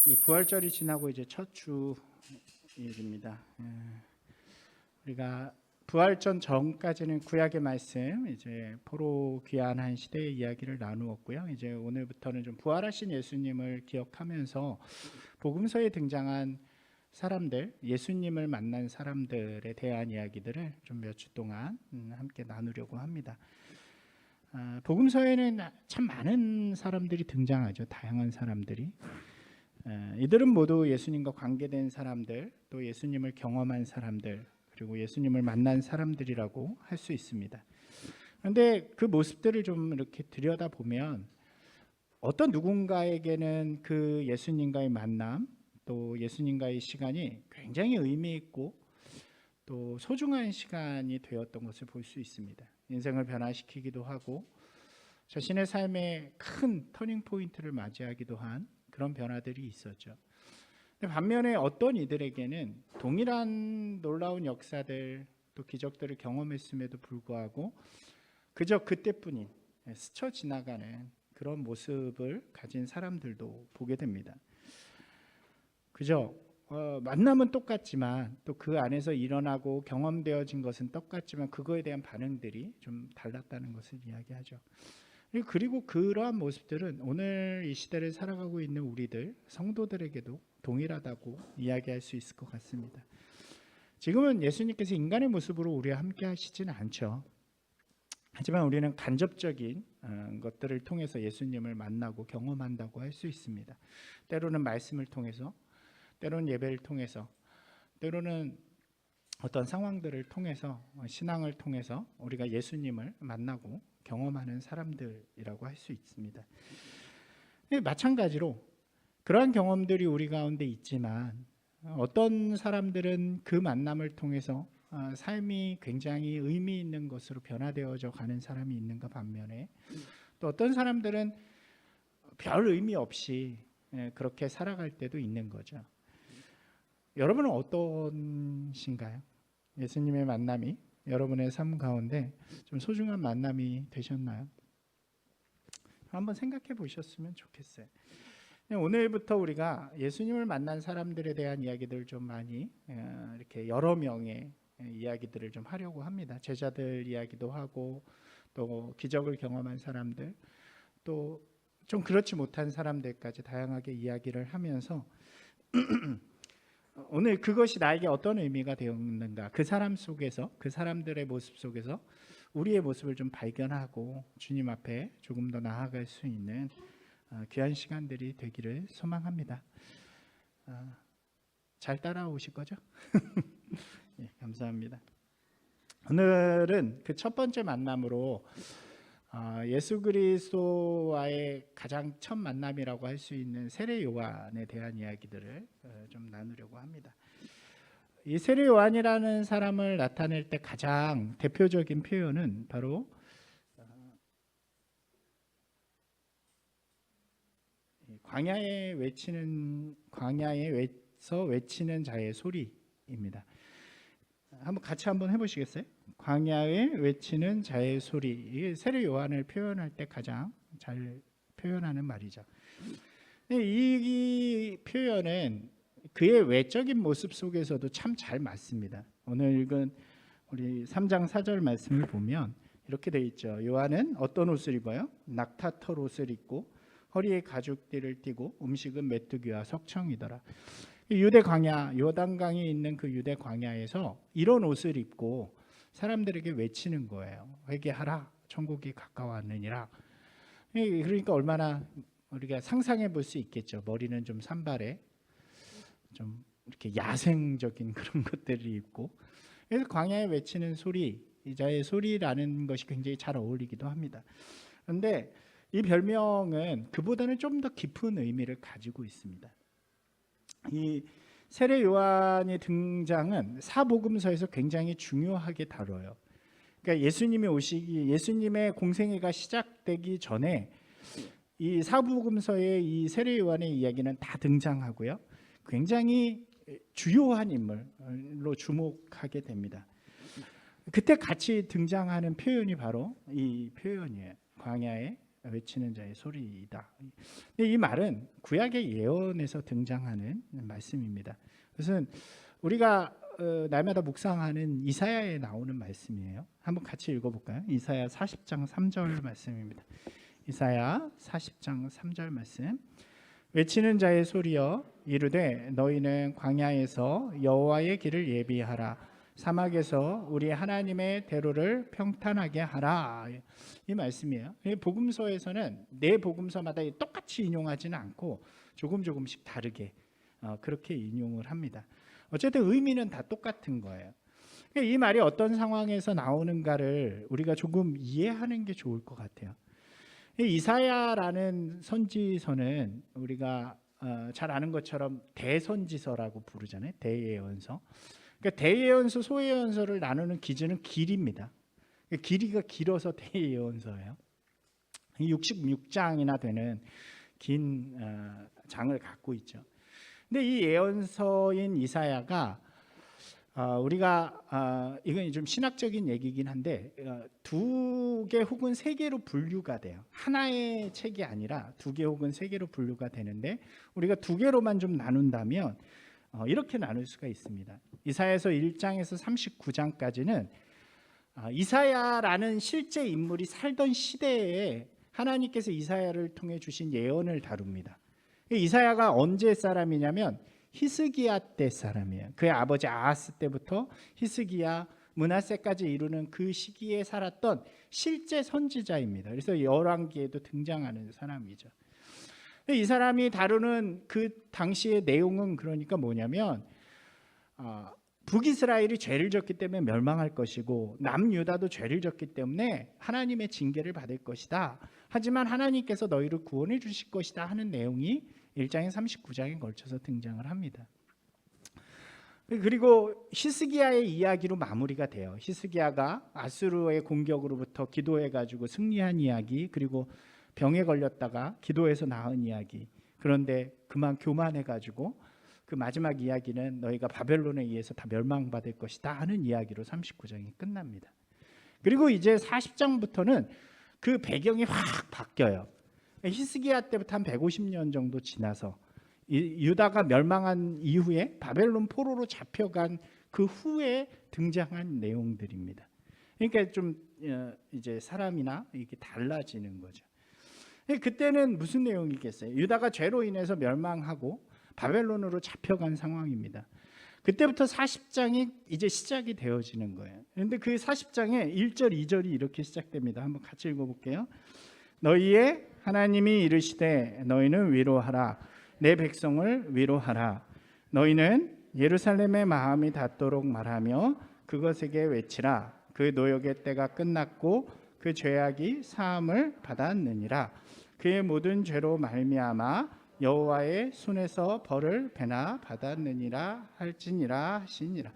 이 부활절이 지나고 이제 첫 주일입니다. 우리가 부활절 전까지는 구약의 말씀, 이제 포로 귀환한 시대의 이야기를 나누었고요. 이제 오늘부터는 좀 부활하신 예수님을 기억하면서 복음서에 등장한 사람들, 예수님을 만난 사람들에 대한 이야기들을 좀 몇 주 동안 함께 나누려고 합니다. 복음서에는 참 많은 사람들이 등장하죠. 다양한 사람들이. 이들은 모두 예수님과 관계된 사람들, 또 예수님을 경험한 사람들, 그리고 예수님을 만난 사람들이라고 할 수 있습니다. 그런데 그 모습들을 좀 이렇게 들여다보면 어떤 누군가에게는 그 예수님과의 만남, 또 예수님과의 시간이 굉장히 의미 있고 또 소중한 시간이 되었던 것을 볼 수 있습니다. 인생을 변화시키기도 하고 자신의 삶에 큰 터닝 포인트를 맞이하기도 한 그런 변화들이 있었죠. 반면에 어떤 이들에게는 동일한 놀라운 역사들 또 기적들을 경험했음에도 불구하고 그저 그때뿐인 스쳐 지나가는 그런 모습을 가진 사람들도 보게 됩니다. 그저 만남은 똑같지만 또 그 안에서 일어나고 경험되어진 것은 똑같지만 그거에 대한 반응들이 좀 달랐다는 것을 이야기하죠. 그리고 그러한 모습들은 오늘 이 시대를 살아가고 있는 우리들 성도들에게도 동일하다고 이야기할 수 있을 것 같습니다. 지금은 예수님께서 인간의 모습으로 우리와 함께 하시지는 않죠. 하지만 우리는 간접적인 것들을 통해서 예수님을 만나고 경험한다고 할 수 있습니다. 때로는 말씀을 통해서, 때로는 예배를 통해서, 때로는 어떤 상황들을 통해서, 신앙을 통해서 우리가 예수님을 만나고 경험하는 사람들이라고 할 수 있습니다. 마찬가지로 그러한 경험들이 우리 가운데 있지만 어떤 사람들은 그 만남을 통해서 삶이 굉장히 의미 있는 것으로 변화되어져 가는 사람이 있는가 반면에 또 어떤 사람들은 별 의미 없이 그렇게 살아갈 때도 있는 거죠. 여러분은 어떠신가요? 예수님의 만남이 여러분의 삶 가운데 좀 소중한 만남이 되셨나요? 한번 생각해 보셨으면 좋겠어요. 오늘부터 우리가 예수님을 만난 사람들에 대한 이야기들을 좀 많이 이렇게 여러 명의 이야기들을 좀 하려고 합니다. 제자들 이야기도 하고 또 기적을 경험한 사람들 또 좀 그렇지 못한 사람들까지 다양하게 이야기를 하면서 오늘 그것이 나에게 어떤 의미가 되었는가, 그 사람 속에서, 그 사람들의 모습 속에서 우리의 모습을 좀 발견하고 주님 앞에 조금 더 나아갈 수 있는 귀한 시간들이 되기를 소망합니다. 잘 따라오실 거죠? 네, 감사합니다. 오늘은 그 첫 번째 만남으로 예수 그리스도와의 가장 첫 만남이라고 할 수 있는 세례 요한에 대한 이야기들을 좀 나누려고 합니다. 이 세례 요한이라는 사람을 나타낼 때 가장 대표적인 표현은 바로 광야에서 외치는 자의 소리입니다. 같이 한번 해보시겠어요? 광야에 외치는 자의 소리. 이게 세례 요한을 표현할 때 가장 잘 표현하는 말이죠. 이 표현은 그의 외적인 모습 속에서도 참 잘 맞습니다. 오늘 읽은 우리 3장 4절 말씀을 보면 이렇게 돼 있죠. 요한은 어떤 옷을 입어요? 낙타털 옷을 입고 허리에 가죽띠를 띠고 음식은 메뚜기와 석청이더라. 유대 광야, 요단강이 있는 그 유대 광야에서 이런 옷을 입고 사람들에게 외치는 거예요. 회개하라, 천국이 가까웠느니라. 그러니까 얼마나 우리가 상상해 볼 수 있겠죠. 머리는 좀 산발에 좀 이렇게 야생적인 그런 것들을 입고, 그래서 광야에 외치는 소리, 이자의 소리라는 것이 굉장히 잘 어울리기도 합니다. 그런데 이 별명은 그보다는 좀 더 깊은 의미를 가지고 있습니다. 이 세례 요한의 등장은 사복음서에서 굉장히 중요하게 다뤄요. 그러니까 예수님의 공생애가 시작되기 전에 이 사복음서의 이 세례 요한의 이야기는 다 등장하고요. 굉장히 주요한 인물로 주목하게 됩니다. 그때 같이 등장하는 표현이 바로 이 표현이에요. 광야에 외치는 자의 소리이다. 이 말은 구약의 예언에서 등장하는 말씀입니다. 그것은 우리가 날마다 묵상하는 이사야에 나오는 말씀이에요. 한번 같이 읽어볼까요? 이사야 40장 3절 말씀입니다. 이사야 40장 3절 말씀. 외치는 자의 소리여 이르되 너희는 광야에서 여호와의 길을 예비하라. 사막에서 우리 하나님의 대로를 평탄하게 하라. 이 말씀이에요. 복음서에서는 내 복음서마다 똑같이 인용하지는 않고 조금씩 다르게 그렇게 인용을 합니다. 어쨌든 의미는 다 똑같은 거예요. 이 말이 어떤 상황에서 나오는가를 우리가 조금 이해하는 게 좋을 것 같아요. 이사야라는 선지서는 우리가 잘 아는 것처럼 대선지서라고 부르잖아요. 대예언서. 그러니까 대예언서, 소예언서를 나누는 기준은 길이입니다. 길이가 길어서 대예언서예요. 66장이나 되는 긴 장을 갖고 있죠. 근데 이 예언서인 이사야가 우리가 이건 좀 신학적인 얘기긴 한데 2개 혹은 3개로 분류가 돼요. 하나의 책이 아니라 2개 혹은 3개로 분류가 되는데 우리가 2개로만 좀 나눈다면 이렇게 나눌 수가 있습니다. 이사야서 1장에서 39장까지는 이사야라는 실제 인물이 살던 시대에 하나님께서 이사야를 통해 주신 예언을 다룹니다. 이사야가 언제 사람이냐면 히스기야 때 사람이에요. 그의 아버지 아하스 때부터 히스기야, 므낫세까지 이루는 그 시기에 살았던 실제 선지자입니다. 그래서 열왕기에도 등장하는 사람이죠. 이 사람이 다루는 그 당시의 내용은 그러니까 뭐냐면 북이스라엘이 죄를 졌기 때문에 멸망할 것이고 남유다도 죄를 졌기 때문에 하나님의 징계를 받을 것이다. 하지만 하나님께서 너희를 구원해 주실 것이다 하는 내용이 1장에 39장에 걸쳐서 등장을 합니다. 그리고 히스기야의 이야기로 마무리가 돼요. 히스기야가 아수르의 공격으로부터 기도해가지고 승리한 이야기, 그리고 병에 걸렸다가 기도해서 나은 이야기. 그런데 그만 교만해가지고 그 마지막 이야기는 너희가 바벨론에 의해서 다 멸망받을 것이다 하는 이야기로 39장이 끝납니다. 그리고 이제 40장부터는 그 배경이 확 바뀌어요. 히스기야 때부터 한 150년 정도 지나서 유다가 멸망한 이후에 바벨론 포로로 잡혀간 그 후에 등장한 내용들입니다. 그러니까 좀 이제 사람이나 이게 달라지는 거죠. 그때는 무슨 내용이겠어요? 유다가 죄로 인해서 멸망하고 바벨론으로 잡혀간 상황입니다. 그때부터 40장이 이제 시작이 되어지는 거예요. 그런데 그 40장에 1절, 2절이 이렇게 시작됩니다. 한번 같이 읽어볼게요. 너희의 하나님이 이르시되 너희는 위로하라. 내 백성을 위로하라. 너희는 예루살렘의 마음이 닿도록 말하며 그것에게 외치라. 그 노역의 때가 끝났고 그 죄악이 사함을 받았느니라. 그의 모든 죄로 말미암아 여호와의 손에서 벌을 배나 받았느니라 할지니라 하시니라.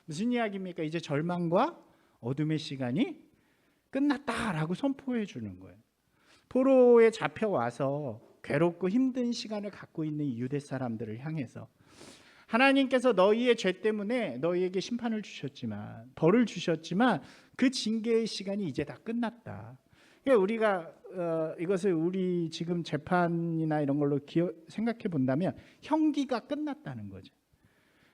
무슨 이야기입니까? 이제 절망과 어둠의 시간이 끝났다라고 선포해 주는 거예요. 포로에 잡혀와서 괴롭고 힘든 시간을 갖고 있는 유대 사람들을 향해서 하나님께서 너희의 죄 때문에 너희에게 심판을 주셨지만, 벌을 주셨지만 그 징계의 시간이 이제 다 끝났다. 그러니까 우리가 이것을 우리 지금 재판이나 이런 걸로 생각해 본다면 형기가 끝났다는 거죠.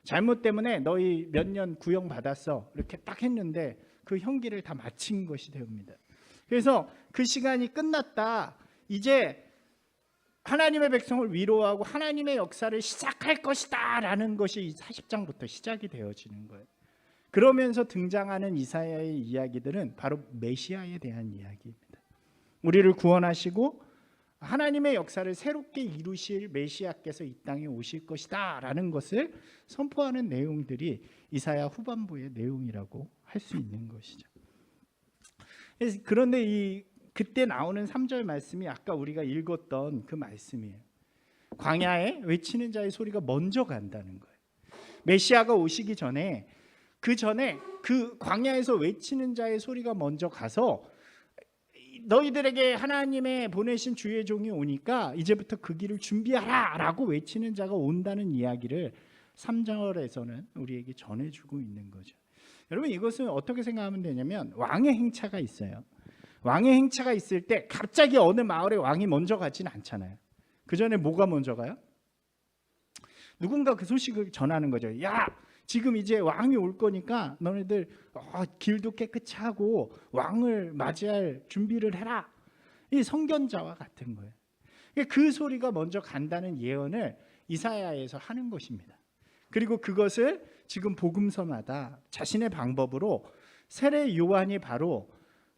잘못 때문에 너희 몇 년 구형 받았어 이렇게 딱 했는데 그 형기를 다 마친 것이 됩니다. 그래서 그 시간이 끝났다. 이제 하나님의 백성을 위로하고 하나님의 역사를 시작할 것이다 라는 것이 40장부터 시작이 되어지는 거예요. 그러면서 등장하는 이사야의 이야기들은 바로 메시아에 대한 이야기입니다. 우리를 구원하시고 하나님의 역사를 새롭게 이루실 메시아께서 이 땅에 오실 것이다 라는 것을 선포하는 내용들이 이사야 후반부의 내용이라고 할 수 있는 것이죠. 그런데 그때 나오는 3절 말씀이 아까 우리가 읽었던 그 말씀이에요. 광야에 외치는 자의 소리가 먼저 간다는 거예요. 메시아가 오시기 전에 그 광야에서 외치는 자의 소리가 먼저 가서 너희들에게 하나님의 보내신 주의 종이 오니까 이제부터 그 길을 준비하라 라고 외치는 자가 온다는 이야기를 3절에서는 우리에게 전해주고 있는 거죠. 여러분 이것은 어떻게 생각하면 되냐면 왕의 행차가 있어요. 왕의 행차가 있을 때 갑자기 어느 마을에 왕이 먼저 가지는 않잖아요. 그 전에 뭐가 먼저 가요? 누군가 그 소식을 전하는 거죠. 야, 지금 이제 왕이 올 거니까 너네들 길도 깨끗이 하고 왕을 맞이할 준비를 해라. 이 선견자와 같은 거예요. 그 소리가 먼저 간다는 예언을 이사야에서 하는 것입니다. 그리고 그것을 지금 복음서마다 자신의 방법으로 세례 요한이 바로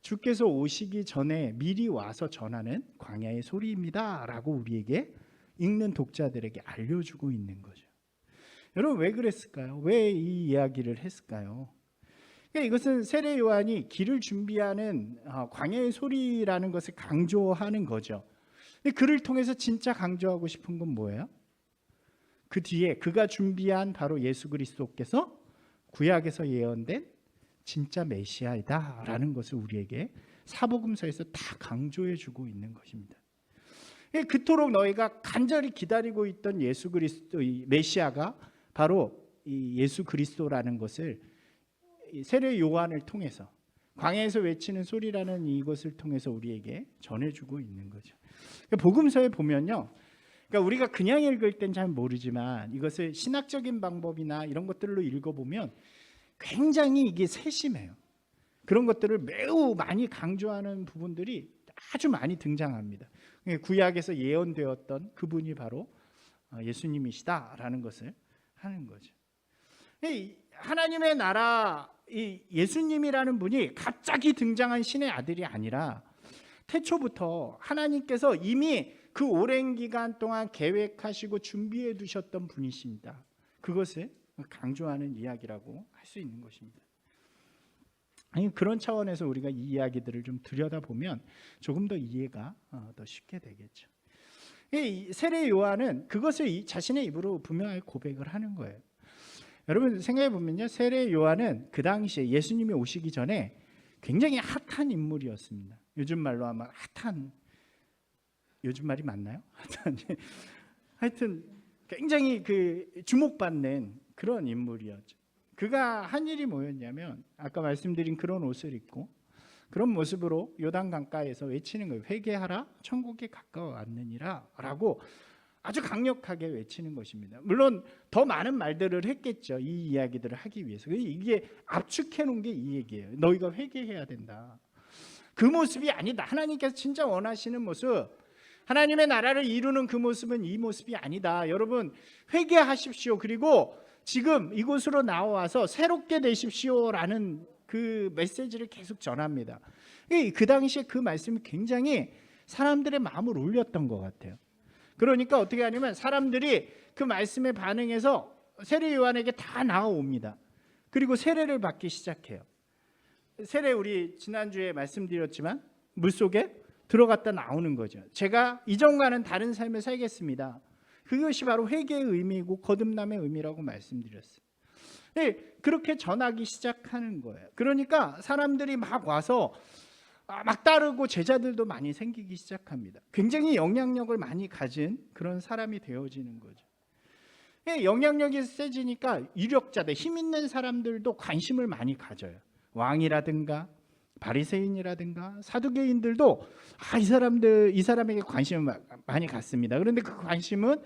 주께서 오시기 전에 미리 와서 전하는 광야의 소리입니다 라고 우리에게 읽는 독자들에게 알려주고 있는 거죠. 여러분, 왜 그랬을까요? 왜 이 이야기를 했을까요? 그러니까 이것은 세례 요한이 길을 준비하는 광야의 소리라는 것을 강조하는 거죠. 근데 그를 통해서 진짜 강조하고 싶은 건 뭐예요? 그 뒤에 그가 준비한 바로 예수 그리스도께서 구약에서 예언된 진짜 메시아이다라는 것을 우리에게 사복음서에서 다 강조해 주고 있는 것입니다. 그토록 너희가 간절히 기다리고 있던 예수 그리스도의 메시아가 바로 이 예수 그리스도라는 것을 세례 요한을 통해서 광야에서 외치는 소리라는 이것을 통해서 우리에게 전해주고 있는 거죠. 복음서에 보면요, 그러니까 우리가 그냥 읽을 땐 잘 모르지만 이것을 신학적인 방법이나 이런 것들로 읽어보면 굉장히 이게 세심해요. 그런 것들을 매우 많이 강조하는 부분들이 아주 많이 등장합니다. 구약에서 예언되었던 그분이 바로 예수님이시다라는 것을 하는 거죠. 하나님의 나라, 이 예수님이라는 분이 갑자기 등장한 신의 아들이 아니라 태초부터 하나님께서 이미 그 오랜 기간 동안 계획하시고 준비해 두셨던 분이십니다. 그것을 강조하는 이야기라고 할 수 있는 것입니다. 그런 차원에서 우리가 이 이야기들을 좀 들여다보면 조금 더 이해가 더 쉽게 되겠죠. 세례 요한은 그것을 자신의 입으로 분명하게 고백을 하는 거예요. 여러분 생각해 보면요, 세례 요한은 그 당시에 예수님이 오시기 전에 굉장히 핫한 인물이었습니다. 요즘 말로 하면 핫한, 요즘 말이 맞나요? 하여튼 굉장히 그 주목받는 그런 인물이었죠. 그가 한 일이 뭐였냐면 아까 말씀드린 그런 옷을 입고 그런 모습으로 요단 강가에서 외치는 거예요. 회개하라, 천국에 가까워왔느니라 라고 아주 강력하게 외치는 것입니다. 물론 더 많은 말들을 했겠죠. 이 이야기들을 하기 위해서. 이게 압축해 놓은 게 이 얘기예요. 너희가 회개해야 된다. 그 모습이 아니다. 하나님께서 진짜 원하시는 모습, 하나님의 나라를 이루는 그 모습은 이 모습이 아니다. 여러분 회개하십시오. 그리고 지금 이곳으로 나와서 새롭게 되십시오라는 그 메시지를 계속 전합니다. 그 당시에 그 말씀이 굉장히 사람들의 마음을 울렸던 것 같아요. 그러니까 어떻게 하냐면 사람들이 그 말씀에 반응해서 세례 요한에게 다 나아옵니다. 그리고 세례를 받기 시작해요. 세례 우리 지난주에 말씀드렸지만 물속에 들어갔다 나오는 거죠. 제가 이전과는 다른 삶을 살겠습니다. 그것이 바로 회개의 의미이고 거듭남의 의미라고 말씀드렸어요. 그렇게 전하기 시작하는 거예요. 그러니까 사람들이 막 와서 막 따르고 제자들도 많이 생기기 시작합니다. 굉장히 영향력을 많이 가진 그런 사람이 되어지는 거죠. 영향력이 세지니까 유력자들, 힘 있는 사람들도 관심을 많이 가져요. 왕이라든가 바리새인이라든가 사두개인들도 이 사람에게 관심을 많이 갖습니다. 그런데 그 관심은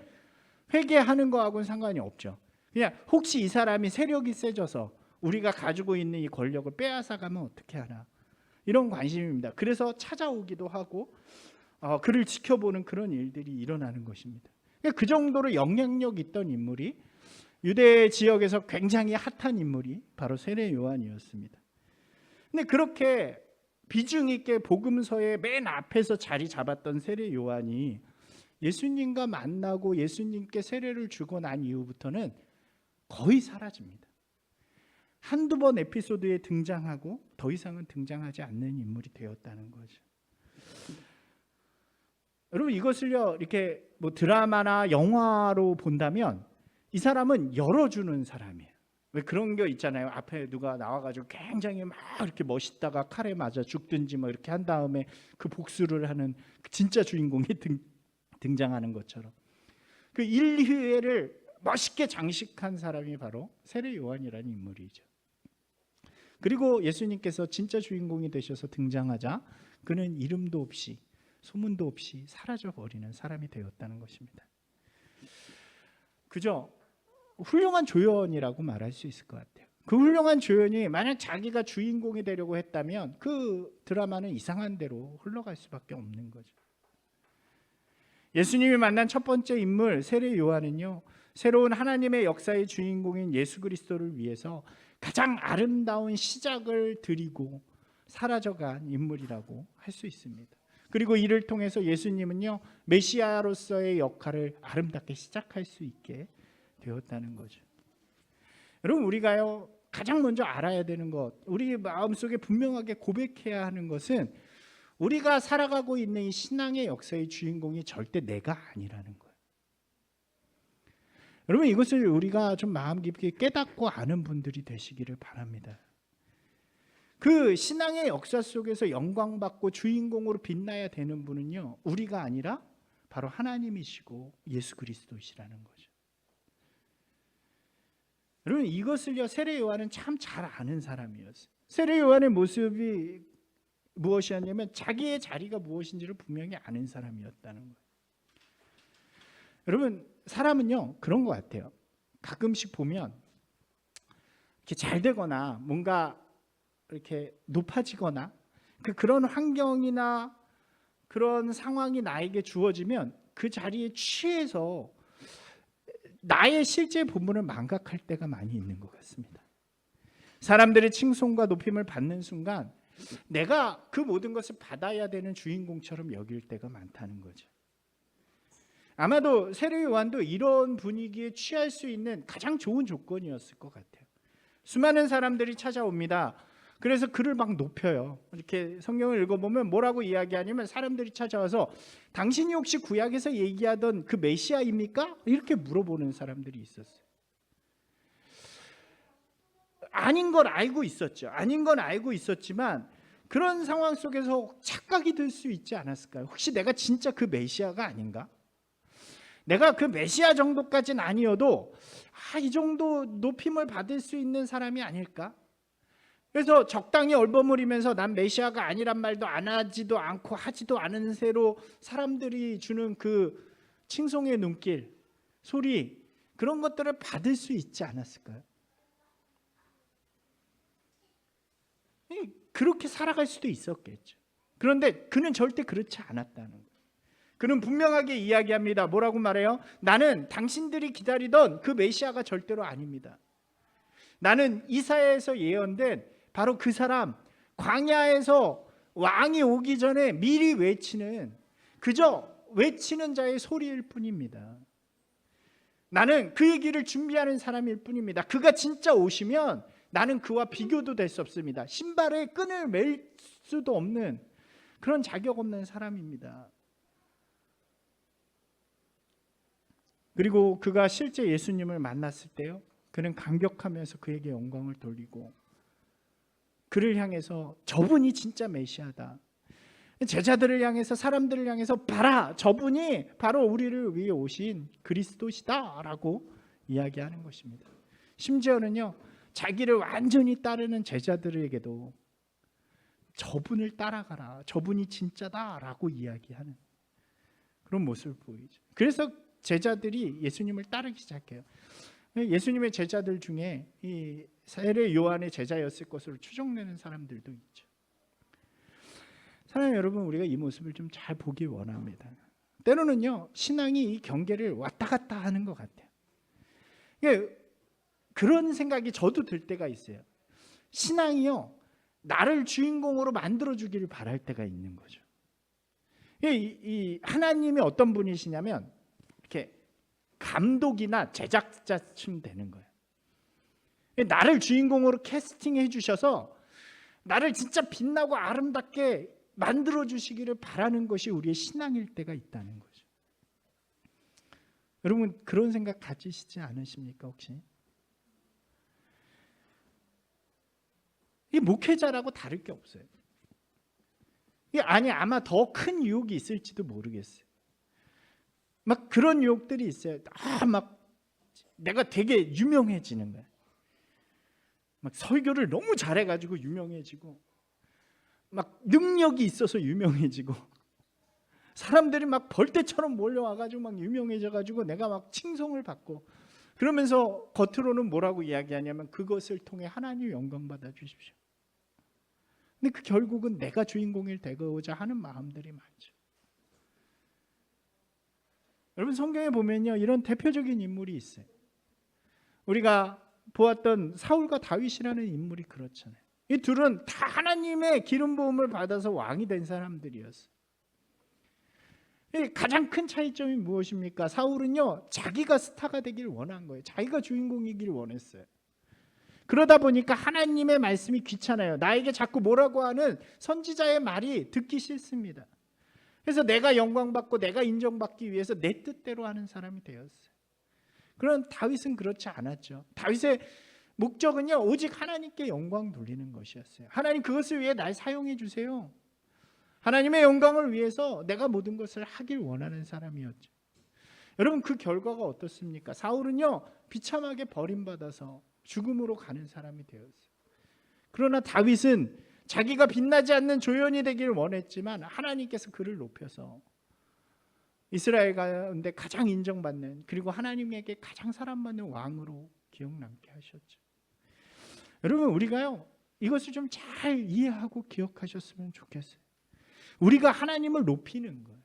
회개하는 거하고는 상관이 없죠. 그냥 혹시 이 사람이 세력이 세져서 우리가 가지고 있는 이 권력을 빼앗아가면 어떻게 하나, 이런 관심입니다. 그래서 찾아오기도 하고 그를 지켜보는 그런 일들이 일어나는 것입니다. 그 정도로 영향력 있던 인물이, 유대 지역에서 굉장히 핫한 인물이 바로 세례 요한이었습니다. 근데 그렇게 비중 있게 복음서의 맨 앞에서 자리 잡았던 세례 요한이 예수님과 만나고 예수님께 세례를 주고 난 이후부터는 거의 사라집니다. 한두 번 에피소드에 등장하고 더 이상은 등장하지 않는 인물이 되었다는 거죠. 여러분 이것을요, 이렇게 뭐 드라마나 영화로 본다면 이 사람은 열어주는 사람이에요. 왜 그런 거 있잖아요. 앞에 누가 나와가지고 굉장히 막 이렇게 멋있다가 칼에 맞아 죽든지 뭐 이렇게 한 다음에 그 복수를 하는 진짜 주인공이 등장하는 것처럼 그 인류애를 멋있게 장식한 사람이 바로 세례 요한이라는 인물이죠. 그리고 예수님께서 진짜 주인공이 되셔서 등장하자 그는 이름도 없이 소문도 없이 사라져버리는 사람이 되었다는 것입니다. 그저 훌륭한 조연이라고 말할 수 있을 것 같아요. 그 훌륭한 조연이 만약 자기가 주인공이 되려고 했다면 그 드라마는 이상한 대로 흘러갈 수밖에 없는 거죠. 예수님이 만난 첫 번째 인물 세례 요한은요, 새로운 하나님의 역사의 주인공인 예수 그리스도를 위해서 가장 아름다운 시작을 드리고 사라져간 인물이라고 할 수 있습니다. 그리고 이를 통해서 예수님은요, 메시아로서의 역할을 아름답게 시작할 수 있게 되었다는 거죠. 여러분, 우리가요 가장 먼저 알아야 되는 것, 우리 마음속에 분명하게 고백해야 하는 것은 우리가 살아가고 있는 이 신앙의 역사의 주인공이 절대 내가 아니라는 거예요. 여러분, 이것을 우리가 좀 마음 깊게 깨닫고 아는 분들이 되시기를 바랍니다. 그 신앙의 역사 속에서 영광받고 주인공으로 빛나야 되는 분은요, 우리가 아니라 바로 하나님이시고 예수 그리스도시라는 거죠. 여러분, 이것을요 세례 요한은 참 잘 아는 사람이었어요. 세례 요한의 모습이 무엇이었냐면 자기의 자리가 무엇인지를 분명히 아는 사람이었다는 거예요. 여러분, 사람은요 그런 것 같아요. 가끔씩 보면 이렇게 잘 되거나 뭔가 이렇게 높아지거나 그런 환경이나 그런 상황이 나에게 주어지면 그 자리에 취해서 나의 실제 본분을 망각할 때가 많이 있는 것 같습니다. 사람들의 칭송과 높임을 받는 순간 내가 그 모든 것을 받아야 되는 주인공처럼 여길 때가 많다는 거죠. 아마도 세례 요한도 이런 분위기에 취할 수 있는 가장 좋은 조건이었을 것 같아요. 수많은 사람들이 찾아옵니다. 그래서 그를 막 높여요. 이렇게 성경을 읽어보면 뭐라고 이야기하냐면 사람들이 찾아와서 당신이 혹시 구약에서 얘기하던 그 메시아입니까? 이렇게 물어보는 사람들이 있었어요. 아닌 건 알고 있었죠. 아닌 건 알고 있었지만 그런 상황 속에서 착각이 들 수 있지 않았을까요? 혹시 내가 진짜 그 메시아가 아닌가? 내가 그 메시아 정도까지는 아니어도 이 정도 높임을 받을 수 있는 사람이 아닐까? 그래서 적당히 얼버무리면서 난 메시아가 아니란 말도 안 하지도 않고 하지도 않은 새로 사람들이 주는 그 칭송의 눈길, 소리, 그런 것들을 받을 수 있지 않았을까요? 그렇게 살아갈 수도 있었겠죠. 그런데 그는 절대 그렇지 않았다는 거예요. 그는 분명하게 이야기합니다. 뭐라고 말해요? 나는 당신들이 기다리던 그 메시아가 절대로 아닙니다. 나는 이사야에서 예언된 바로 그 사람, 광야에서 왕이 오기 전에 미리 외치는, 그저 외치는 자의 소리일 뿐입니다. 나는 그의 길을 준비하는 사람일 뿐입니다. 그가 진짜 오시면 나는 그와 비교도 될 수 없습니다. 신발에 끈을 맬 수도 없는 그런 자격 없는 사람입니다. 그리고 그가 실제 예수님을 만났을 때요, 그는 감격하면서 그에게 영광을 돌리고 그를 향해서 저분이 진짜 메시아다, 제자들을 향해서, 사람들을 향해서 봐라, 저분이 바로 우리를 위해 오신 그리스도시다 라고 이야기하는 것입니다. 심지어는요, 자기를 완전히 따르는 제자들에게도 저분을 따라가라, 저분이 진짜다 라고 이야기하는 그런 모습을 보이죠. 그래서 제자들이 예수님을 따르기 시작해요. 예수님의 제자들 중에 이 세례 요한의 제자였을 것으로 추정되는 사람들도 있죠. 사랑하는 여러분, 우리가 이 모습을 좀 잘 보기 원합니다. 때로는요, 신앙이 이 경계를 왔다 갔다 하는 것 같아요. 그런 생각이 저도 들 때가 있어요. 신앙이요, 나를 주인공으로 만들어주기를 바랄 때가 있는 거죠. 이 하나님이 어떤 분이시냐면 이렇게 감독이나 제작자쯤 되는 거예요. 나를 주인공으로 캐스팅해 주셔서 나를 진짜 빛나고 아름답게 만들어 주시기를 바라는 것이 우리의 신앙일 때가 있다는 거죠. 여러분, 그런 생각 가지시지 않으십니까 혹시? 이 목회자라고 다를 게 없어요. 아니, 아마 더 큰 유혹이 있을지도 모르겠어요. 막 그런 유혹들이 있어요. 막 내가 되게 유명해지는 거예요. 막 설교를 너무 잘해가지고 유명해지고, 막 능력이 있어서 유명해지고, 사람들이 막 벌떼처럼 몰려와가지고 막 유명해져가지고 내가 막 칭송을 받고, 그러면서 겉으로는 뭐라고 이야기하냐면 그것을 통해 하나님 영광 받아 주십시오. 근데 그 결국은 내가 주인공이 되고자 하는 마음들이 많죠. 여러분, 성경에 보면요, 이런 대표적인 인물이 있어요. 우리가 보았던 사울과 다윗이라는 인물이 그렇잖아요. 이 둘은 다 하나님의 기름 부음을 받아서 왕이 된 사람들이었어요. 가장 큰 차이점이 무엇입니까? 사울은요, 자기가 스타가 되길 원한 거예요. 자기가 주인공이길 원했어요. 그러다 보니까 하나님의 말씀이 귀찮아요. 나에게 자꾸 뭐라고 하는 선지자의 말이 듣기 싫습니다. 그래서 내가 영광받고 내가 인정받기 위해서 내 뜻대로 하는 사람이 되었어요. 그런 다윗은 그렇지 않았죠. 다윗의 목적은요, 오직 하나님께 영광 돌리는 것이었어요. 하나님, 그것을 위해 날 사용해 주세요. 하나님의 영광을 위해서 내가 모든 것을 하길 원하는 사람이었죠. 여러분, 그 결과가 어떻습니까? 사울은요, 비참하게 버림받아서 죽음으로 가는 사람이 되었어요. 그러나 다윗은 자기가 빛나지 않는 조연이 되기를 원했지만 하나님께서 그를 높여서 이스라엘 가운데 가장 인정받는, 그리고 하나님에게 가장 사랑받는 왕으로 기억 남게 하셨죠. 여러분, 우리가요, 이것을 좀 잘 이해하고 기억하셨으면 좋겠어요. 우리가 하나님을 높이는 거예요.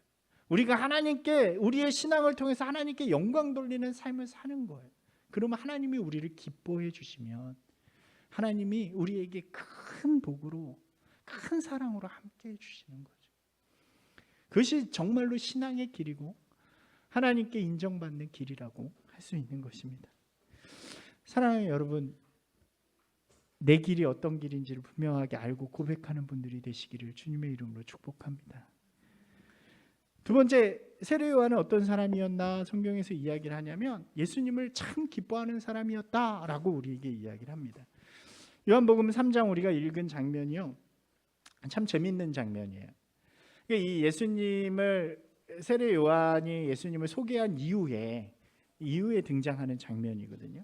우리가 하나님께, 우리의 신앙을 통해서 하나님께 영광 돌리는 삶을 사는 거예요. 그러면 하나님이 우리를 기뻐해 주시면 하나님이 우리에게 큰 복으로, 큰 사랑으로 함께 해 주시는 거죠. 그것이 정말로 신앙의 길이고 하나님께 인정받는 길이라고 할 수 있는 것입니다. 사랑하는 여러분, 내 길이 어떤 길인지를 분명하게 알고 고백하는 분들이 되시기를 주님의 이름으로 축복합니다. 두 번째, 세례 요한은 어떤 사람이었나 성경에서 이야기를 하냐면 예수님을 참 기뻐하는 사람이었다라고 우리에게 이야기를 합니다. 요한복음 3장 우리가 읽은 장면이요, 참 재밌는 장면이에요. 이 예수님을, 세례 요한이 예수님을 소개한 이후에 등장하는 장면이거든요.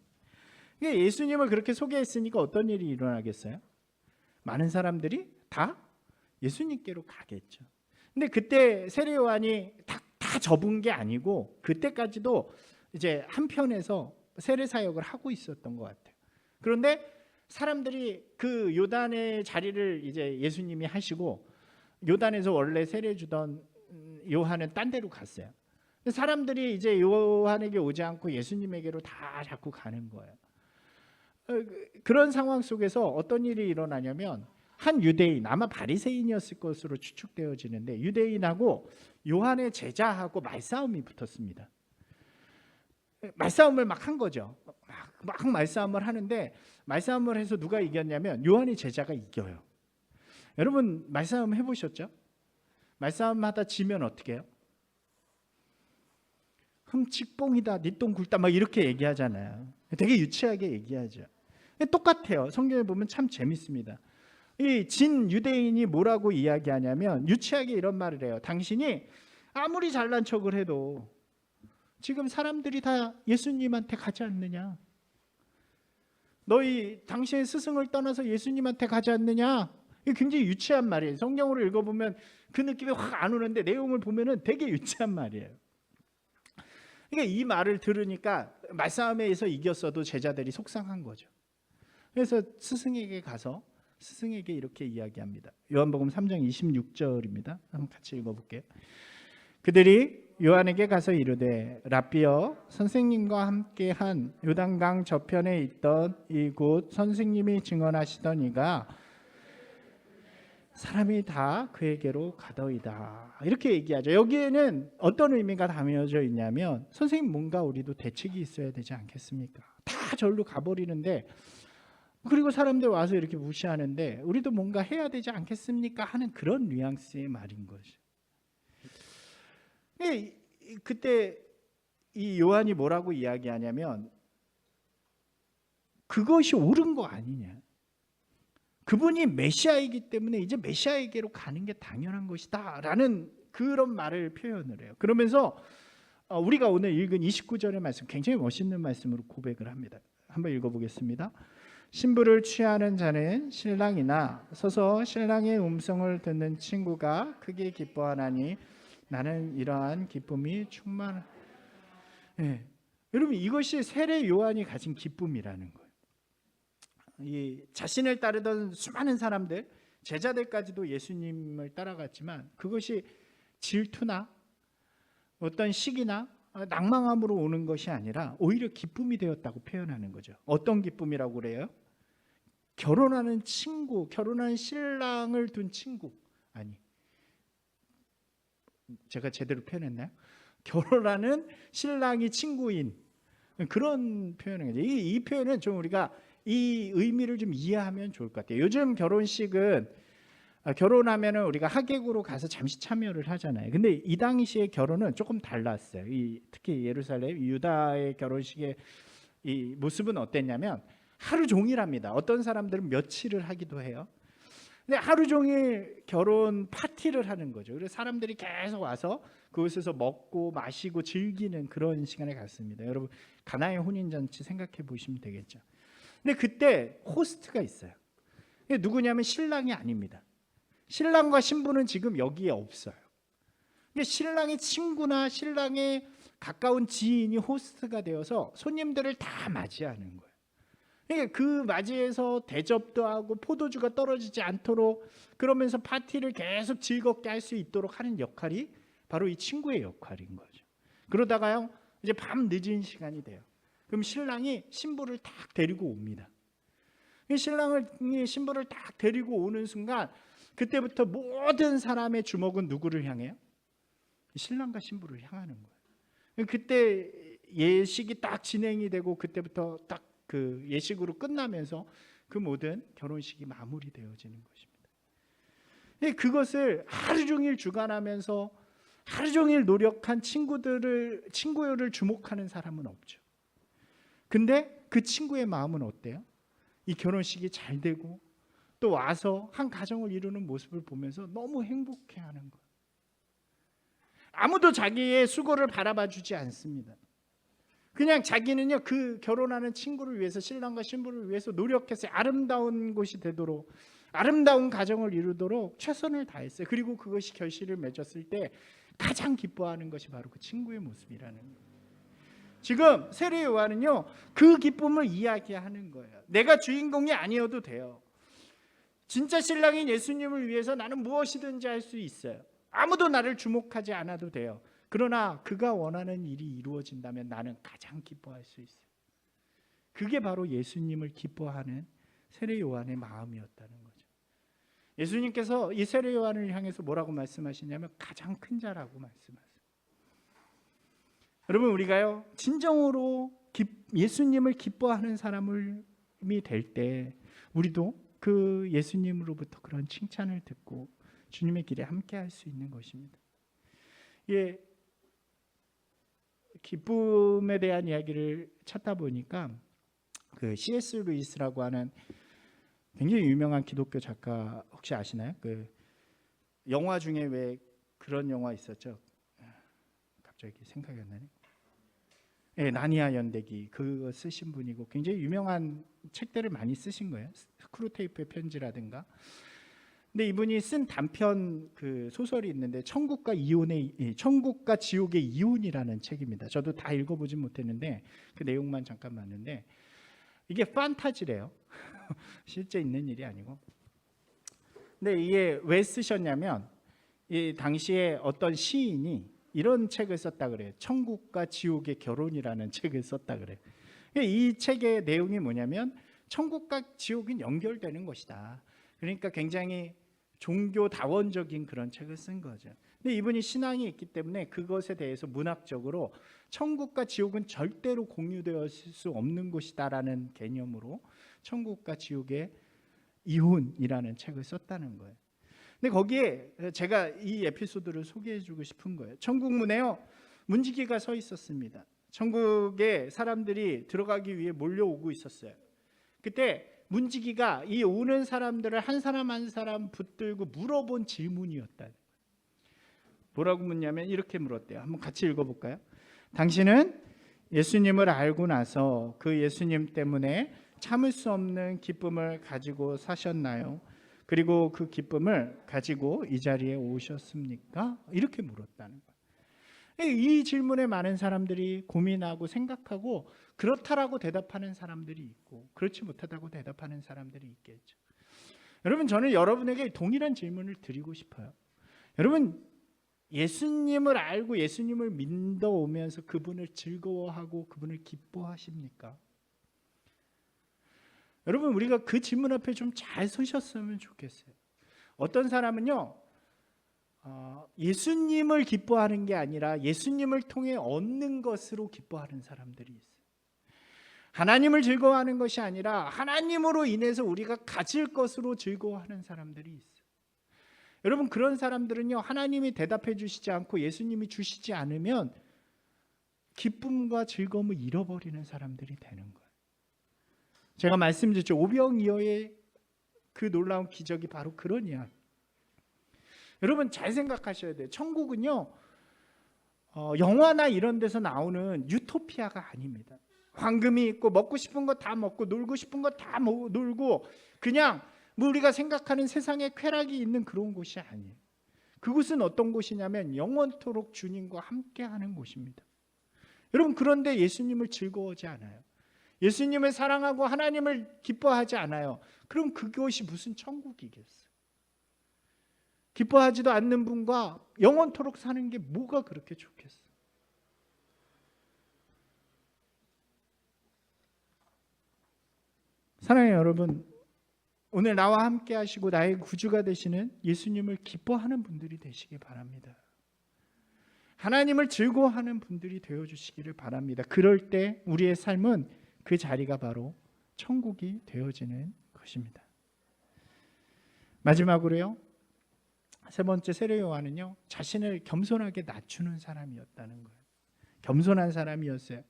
예수님을 그렇게 소개했으니까 어떤 일이 일어나겠어요? 많은 사람들이 다 예수님께로 가겠죠. 근데 그때 세례 요한이 다 접은 게 아니고 그때까지도 이제 한편에서 세례 사역을 하고 있었던 것 같아요. 그런데 사람들이 그 요단의 자리를 이제 예수님이 하시고, 요단에서 원래 세례 주던 요한은 딴 데로 갔어요. 사람들이 이제 요한에게 오지 않고 예수님에게로 다 자꾸 가는 거예요. 그런 상황 속에서 어떤 일이 일어나냐면, 한 유대인, 아마 바리새인이었을 것으로 추측되어지는데, 유대인하고 요한의 제자하고 말싸움이 붙었습니다. 말싸움을 막 한 거죠. 막 말싸움을 하는데, 말싸움을 해서 누가 이겼냐면 요한의 제자가 이겨요. 여러분, 말싸움 해보셨죠? 말싸움 하다 지면 어떻게 해요? 흠칫뽕이다, 니 똥 굵다, 막 이렇게 얘기하잖아요. 되게 유치하게 얘기하죠. 똑같아요. 성경에 보면 참 재밌습니다. 이 진 유대인이 뭐라고 이야기하냐면 유치하게 이런 말을 해요. 당신이 아무리 잘난 척을 해도 지금 사람들이 다 예수님한테 가지 않느냐? 당신의 스승을 떠나서 예수님한테 가지 않느냐? 이게 굉장히 유치한 말이에요. 성경으로 읽어보면 그 느낌이 확 안 오는데 내용을 보면은 되게 유치한 말이에요. 그러니까 이 말을 들으니까 말싸움에서 이겼어도 제자들이 속상한 거죠. 그래서 스승에게 가서 스승에게 이렇게 이야기합니다. 요한복음 3장 26절입니다. 한번 같이 읽어볼게요. 그들이 요한에게 가서 이르되, 랍비여, 선생님과 함께한 요단강 저편에 있던 이곳 선생님이 증언하시던 이가 사람이 다 그에게로 가더이다, 이렇게 얘기하죠. 여기에는 어떤 의미가 담겨져 있냐면, 선생님, 뭔가 우리도 대책이 있어야 되지 않겠습니까? 다 절로 가버리는데, 그리고 사람들 와서 이렇게 무시하는데 우리도 뭔가 해야 되지 않겠습니까? 하는 그런 뉘앙스의 말인 거죠. 그때 이 요한이 뭐라고 이야기하냐면, 그것이 옳은 거 아니냐, 그분이 메시아이기 때문에 이제 메시아에게로 가는 게 당연한 것이다 라는 그런 말을 표현을 해요. 그러면서 우리가 오늘 읽은 29절의 말씀, 굉장히 멋있는 말씀으로 고백을 합니다. 한번 읽어보겠습니다. 신부를 취하는 자는 신랑이나 서서 신랑의 음성을 듣는 친구가 크게 기뻐하나니 나는 이러한 기쁨이 충만한. 예. 여러분, 이것이 세례 요한이 가진 기쁨이라는 거예요. 이 자신을 따르던 수많은 사람들, 제자들까지도 예수님을 따라갔지만 그것이 질투나 어떤 시기나 낭망함으로 오는 것이 아니라 오히려 기쁨이 되었다고 표현하는 거죠. 어떤 기쁨이라고 그래요? 결혼하는 친구, 결혼한 신랑을 둔 친구. 아니, 제가 제대로 표현했나요? 결혼하는 신랑이 친구인 그런 표현인 거죠. 이 표현은 좀 우리가 이 의미를 좀 이해하면 좋을 것 같아요. 요즘 결혼식은 결혼하면은 우리가 하객으로 가서 잠시 참여를 하잖아요. 근데 이 당시의 결혼은 조금 달랐어요. 특히 예루살렘 유다의 결혼식의 이 모습은 어땠냐면 하루 종일 합니다. 어떤 사람들은 며칠을 하기도 해요. 근데 하루 종일 결혼 파티를 하는 거죠. 그래서 사람들이 계속 와서 그곳에서 먹고 마시고 즐기는 그런 시간을 갖습니다. 여러분, 가나의 혼인잔치 생각해 보시면 되겠죠. 근데 그때 호스트가 있어요. 누구냐면 신랑이 아닙니다. 신랑과 신부는 지금 여기에 없어요. 근데 신랑의 친구나 신랑의 가까운 지인이 호스트가 되어서 손님들을 다 맞이하는 거예요. 그러니까 그 맞이해서 대접도 하고 포도주가 떨어지지 않도록 그러면서 파티를 계속 즐겁게 할 수 있도록 하는 역할이 바로 이 친구의 역할인 거죠. 그러다가요, 이제 밤 늦은 시간이 돼요. 그럼 신랑이 신부를 딱 데리고 옵니다. 신랑이 신부를 딱 데리고 오는 순간 그때부터 모든 사람의 주목은 누구를 향해요? 신랑과 신부를 향하는 거예요. 그때 예식이 딱 진행이 되고 그때부터 딱 그 예식으로 끝나면서 그 모든 결혼식이 마무리되어지는 것입니다. 그것을 하루 종일 주관하면서 하루 종일 노력한 친구를 주목하는 사람은 없죠. 근데 그 친구의 마음은 어때요? 이 결혼식이 잘 되고 또 와서 한 가정을 이루는 모습을 보면서 너무 행복해하는 거예요. 아무도 자기의 수고를 바라봐 주지 않습니다. 그냥 자기는요, 그 결혼하는 친구를 위해서, 신랑과 신부를 위해서 노력해서 아름다운 곳이 되도록, 아름다운 가정을 이루도록 최선을 다했어요. 그리고 그것이 결실을 맺었을 때 가장 기뻐하는 것이 바로 그 친구의 모습이라는 거예요. 지금 세례 요한은요, 그 기쁨을 이야기하는 거예요. 내가 주인공이 아니어도 돼요. 진짜 신랑인 예수님을 위해서 나는 무엇이든지 할 수 있어요. 아무도 나를 주목하지 않아도 돼요. 그러나 그가 원하는 일이 이루어진다면 나는 가장 기뻐할 수 있어요. 그게 바로 예수님을 기뻐하는 세례 요한의 마음이었다는 거죠. 예수님께서 이 세례 요한을 향해서 뭐라고 말씀하시냐면 가장 큰 자라고 말씀하세요. 여러분, 우리가요, 진정으로 예수님을 기뻐하는 사람이 될 때 우리도 그 예수님으로부터 그런 칭찬을 듣고 주님의 길에 함께 할 수 있는 것입니다. 예, 기쁨에 대한 이야기를 찾다 보니까 그 C.S. 루이스라고 하는 굉장히 유명한 기독교 작가 혹시 아시나요? 그 영화 중에 왜 그런 영화 있었죠? 갑자기 생각이 안 나네. 네, 나니아 연대기 그거 쓰신 분이고 굉장히 유명한 책들을 많이 쓰신 거예요. 스크루테이프의 편지라든가. 근데 이분이 쓴 단편 그 소설이 있는데 천국과 지옥의 이혼이라는 책입니다. 저도 다 읽어보진 못했는데 그 내용만 잠깐 봤는데 이게 판타지래요. 실제 있는 일이 아니고. 근데 이게 왜 쓰셨냐면 이 당시에 어떤 시인이 이런 책을 썼다 그래요. 천국과 지옥의 결혼이라는 책을 썼다 그래요. 이 책의 내용이 뭐냐면 천국과 지옥은 연결되는 것이다. 그러니까 굉장히 종교다원적인 그런 책을 쓴 거죠. 근데 이분이 신앙이 있기 때문에 그것에 대해서 문학적으로 천국과 지옥은 절대로 공유되었을 수 없는 곳이다라는 개념으로 천국과 지옥의 이혼이라는 책을 썼다는 거예요. 근데 거기에 제가 이 에피소드를 소개해주고 싶은 거예요. 천국 문에요, 문지기가 서 있었습니다. 천국에 사람들이 들어가기 위해 몰려오고 있었어요. 그때 문지기가 이 오는 사람들을 한 사람 한 사람 붙들고 물어본 질문이었다. 뭐라고 묻냐면 이렇게 물었대요. 한번 같이 읽어볼까요? 당신은 예수님을 알고 나서 그 예수님 때문에 참을 수 없는 기쁨을 가지고 사셨나요? 그리고 그 기쁨을 가지고 이 자리에 오셨습니까? 이렇게 물었다는 거예요. 이 질문에 많은 사람들이 고민하고 생각하고 그렇다라고 대답하는 사람들이 있고 그렇지 못하다고 대답하는 사람들이 있겠죠. 여러분, 저는 여러분에게 동일한 질문을 드리고 싶어요. 여러분, 예수님을 알고 예수님을 믿어오면서 그분을 즐거워하고 그분을 기뻐하십니까? 여러분, 우리가 그 질문 앞에 좀 잘 서셨으면 좋겠어요. 어떤 사람은요, 예수님을 기뻐하는 게 아니라 예수님을 통해 얻는 것으로 기뻐하는 사람들이 있어요. 하나님을 즐거워하는 것이 아니라 하나님으로 인해서 우리가 가질 것으로 즐거워하는 사람들이 있어요. 여러분, 그런 사람들은요, 하나님이 대답해 주시지 않고 예수님이 주시지 않으면 기쁨과 즐거움을 잃어버리는 사람들이 되는 거예요. 제가 말씀드렸죠. 오병이어의 그 놀라운 기적이 바로 그런 이야기. 여러분, 잘 생각하셔야 돼요. 천국은요, 영화나 이런 데서 나오는 유토피아가 아닙니다. 황금이 있고 먹고 싶은 거 다 먹고 놀고 싶은 거 다 놀고 그냥 우리가 생각하는 세상의 쾌락이 있는 그런 곳이 아니에요. 그곳은 어떤 곳이냐면 영원토록 주님과 함께하는 곳입니다. 여러분, 그런데 예수님을 즐거워하지 않아요. 예수님을 사랑하고 하나님을 기뻐하지 않아요. 그럼 그것이 무슨 천국이겠어요? 기뻐하지도 않는 분과 영원토록 사는 게 뭐가 그렇게 좋겠어요? 사랑해요, 여러분. 오늘 나와 함께 하시고 나의 구주가 되시는 예수님을 기뻐하는 분들이 되시기 바랍니다. 하나님을 즐거워하는 분들이 되어주시기를 바랍니다. 그럴 때 우리의 삶은 그 자리가 바로 천국이 되어지는 것입니다. 마지막으로요, 세 번째 세례 요한은요, 자신을 겸손하게 낮추는 사람이었다는 거예요. 겸손한 사람이었어요.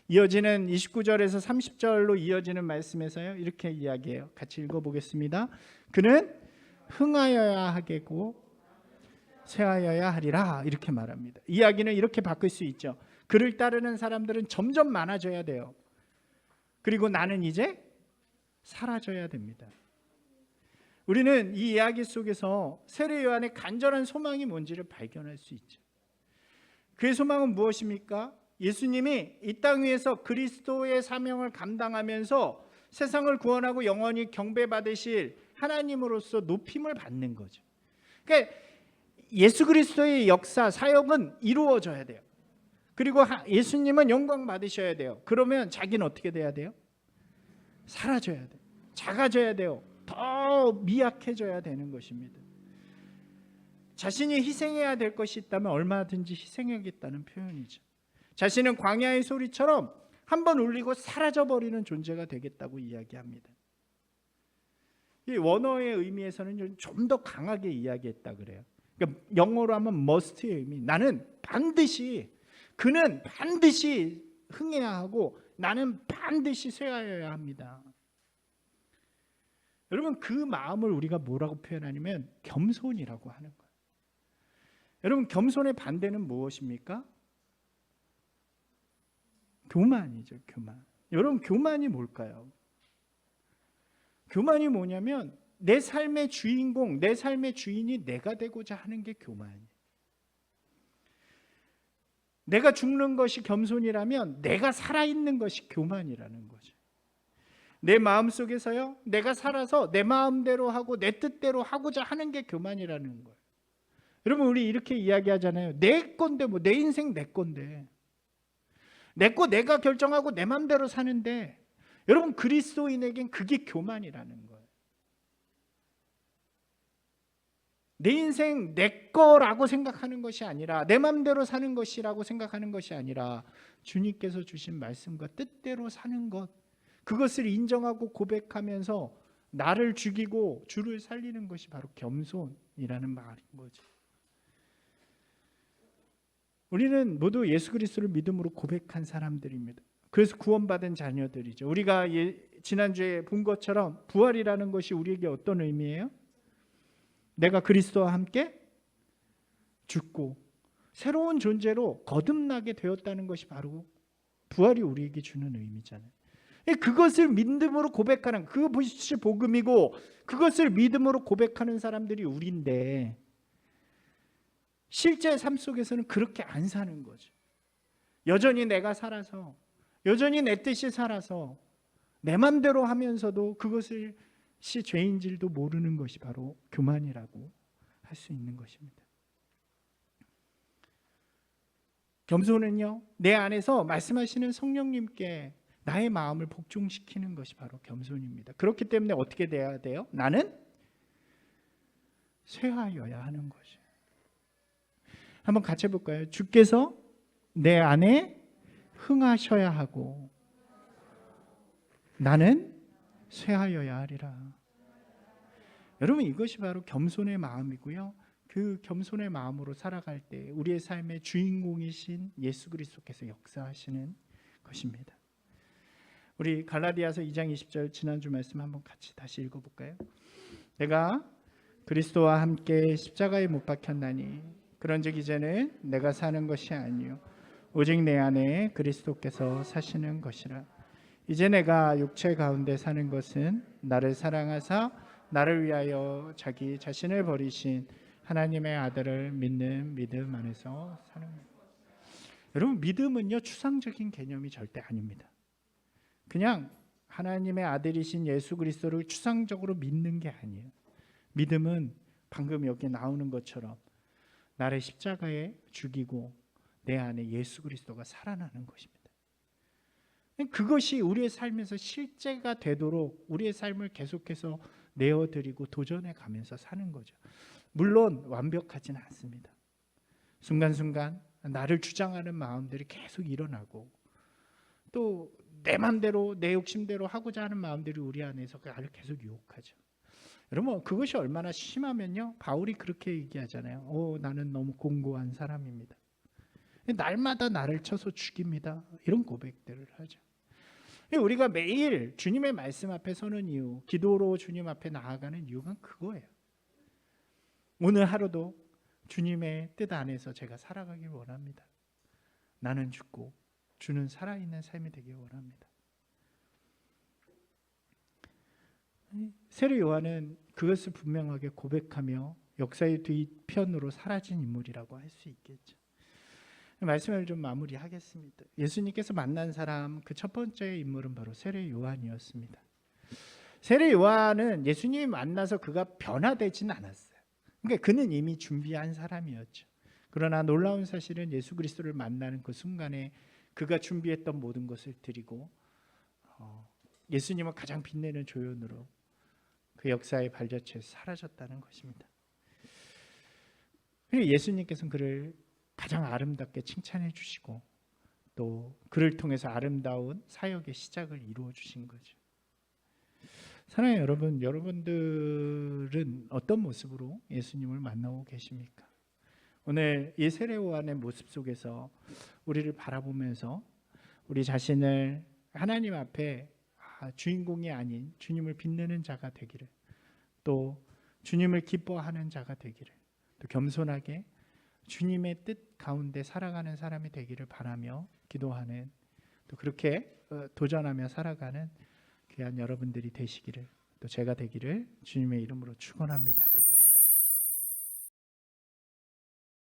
이어지는 29절에서 30절로 이어지는 말씀에서요, 이렇게 이야기해요. 같이 읽어보겠습니다. 그는 흥하여야 하겠고 쇠하여야 하리라, 이렇게 말합니다. 이야기는 이렇게 바꿀 수 있죠. 그를 따르는 사람들은 점점 많아져야 돼요. 그리고 나는 이제 사라져야 됩니다. 우리는 이 이야기 속에서 세례 요한의 간절한 소망이 뭔지를 발견할 수 있죠. 그의 소망은 무엇입니까? 예수님이 이 땅 위에서 그리스도의 사명을 감당하면서 세상을 구원하고 영원히 경배받으실 하나님으로서 높임을 받는 거죠. 그러니까 예수 그리스도의 역사, 사역은 이루어져야 돼요. 그리고 예수님은 영광 받으셔야 돼요. 그러면 자기는 어떻게 돼야 돼요? 사라져야 돼요. 작아져야 돼요. 더 미약해져야 되는 것입니다. 자신이 희생해야 될 것이 있다면 얼마든지 희생하겠다는 표현이죠. 자신은 광야의 소리처럼 한번 울리고 사라져버리는 존재가 되겠다고 이야기합니다. 이 원어의 의미에서는 좀 더 강하게 이야기했다 그래요. 그러니까 영어로 하면 must의 의미, 나는 반드시, 그는 반드시 흥해야 하고 나는 반드시 쇠하여야 합니다. 여러분, 그 마음을 우리가 뭐라고 표현하냐면 겸손이라고 하는 거예요. 여러분, 겸손의 반대는 무엇입니까? 교만이죠. 교만. 여러분, 교만이 뭘까요? 교만이 뭐냐면 내 삶의 주인공, 내 삶의 주인이 내가 되고자 하는 게 교만이에요. 내가 죽는 것이 겸손이라면 내가 살아있는 것이 교만이라는 거죠. 내 마음속에서요, 내가 살아서 내 마음대로 하고 내 뜻대로 하고자 하는 게 교만이라는 거예요. 여러분, 우리 이렇게 이야기하잖아요. 내 건데, 내 인생 내 건데, 내 거 내가 결정하고 내 마음대로 사는데, 여러분, 그리스도인에겐 그게 교만이라는 거예요. 내 인생 내 거라고 생각하는 것이 아니라, 내 마음대로 사는 것이라고 생각하는 것이 아니라 주님께서 주신 말씀과 뜻대로 사는 것, 그것을 인정하고 고백하면서 나를 죽이고 주를 살리는 것이 바로 겸손이라는 말인 거죠. 우리는 모두 예수 그리스도를 믿음으로 고백한 사람들입니다. 그래서 구원받은 자녀들이죠. 우리가 지난주에 본 것처럼 부활이라는 것이 우리에게 어떤 의미예요? 내가 그리스도와 함께 죽고 새로운 존재로 거듭나게 되었다는 것이 바로 부활이 우리에게 주는 의미잖아요. 그것을 믿음으로 고백하는, 그것이 복음이고 그것을 믿음으로 고백하는 사람들이 우리인데, 실제 삶 속에서는 그렇게 안 사는 거죠. 여전히 내가 살아서, 여전히 내 뜻이 살아서 내 맘대로 하면서도 그것을 죄인질도 모르는 것이 바로 교만이라고 할 수 있는 것입니다. 겸손은요, 내 안에서 말씀하시는 성령님께 나의 마음을 복종시키는 것이 바로 겸손입니다. 그렇기 때문에 어떻게 돼야 돼요? 나는 쇠하여야 하는 것이에요. 한번 같이 해볼까요? 주께서 내 안에 흥하셔야 하고 나는 쇠하여야 하리라. 여러분, 이것이 바로 겸손의 마음이고요. 그 겸손의 마음으로 살아갈 때 우리의 삶의 주인공이신 예수 그리스도께서 역사하시는 것입니다. 우리 갈라디아서 2장 20절 지난주 말씀 한번 같이 다시 읽어볼까요? 내가 그리스도와 함께 십자가에 못 박혔나니 그런즉 이제는 내가 사는 것이 아니요 오직 내 안에 그리스도께서 사시는 것이라. 이제 내가 육체 가운데 사는 것은 나를 사랑하사 나를 위하여 자기 자신을 버리신 하나님의 아들을 믿는 믿음 안에서 사는 것. 여러분, 믿음은요 추상적인 개념이 절대 아닙니다. 그냥 하나님의 아들이신 예수 그리스도를 추상적으로 믿는 게 아니에요. 믿음은 방금 여기 나오는 것처럼 나를 십자가에 죽이고 내 안에 예수 그리스도가 살아나는 것입니다. 그것이 우리의 삶에서 실제가 되도록 우리의 삶을 계속해서 내어드리고 도전해 가면서 사는 거죠. 물론 완벽하지는 않습니다. 순간순간 나를 주장하는 마음들이 계속 일어나고 또 내 마음대로 내 욕심대로 하고자 하는 마음들이 우리 안에서 나를 계속 유혹하죠. 여러분, 그것이 얼마나 심하면요, 바울이 그렇게 얘기하잖아요. 나는 너무 공고한 사람입니다. 날마다 나를 쳐서 죽입니다. 이런 고백들을 하죠. 우리가 매일 주님의 말씀 앞에 서는 이유, 기도로 주님 앞에 나아가는 이유가 그거예요. 오늘 하루도 주님의 뜻 안에서 제가 살아가길 원합니다. 나는 죽고 주는 살아있는 삶이 되길 원합니다. 세례 요한은 그것을 분명하게 고백하며 역사의 뒤편으로 사라진 인물이라고 할 수 있겠죠. 말씀을 좀 마무리하겠습니다. 예수님께서 만난 사람 그 첫 번째 인물은 바로 세례 요한이었습니다. 세례 요한은 예수님이 만나서 그가 변화되지는 않았어요. 그러니까 그는 이미 준비한 사람이었죠. 그러나 놀라운 사실은 예수 그리스도를 만나는 그 순간에 그가 준비했던 모든 것을 드리고 예수님을 가장 빛내는 조연으로 그 역사의 발자취에서 사라졌다는 것입니다. 그리고 예수님께서는 그를 가장 아름답게 칭찬해 주시고 또 그를 통해서 아름다운 사역의 시작을 이루어 주신 거죠. 사랑하는 여러분, 여러분들은 어떤 모습으로 예수님을 만나고 계십니까? 오늘 이 세례 요한의 모습 속에서 우리를 바라보면서 우리 자신을 하나님 앞에 주인공이 아닌 주님을 빛내는 자가 되기를, 또 주님을 기뻐하는 자가 되기를, 또 겸손하게 주님의 뜻 가운데 살아가는 사람이 되기를 바라며 기도하는, 또 그렇게 도전하며 살아가는 귀한 여러분들이 되시기를, 또 제가 되기를 주님의 이름으로 축원합니다.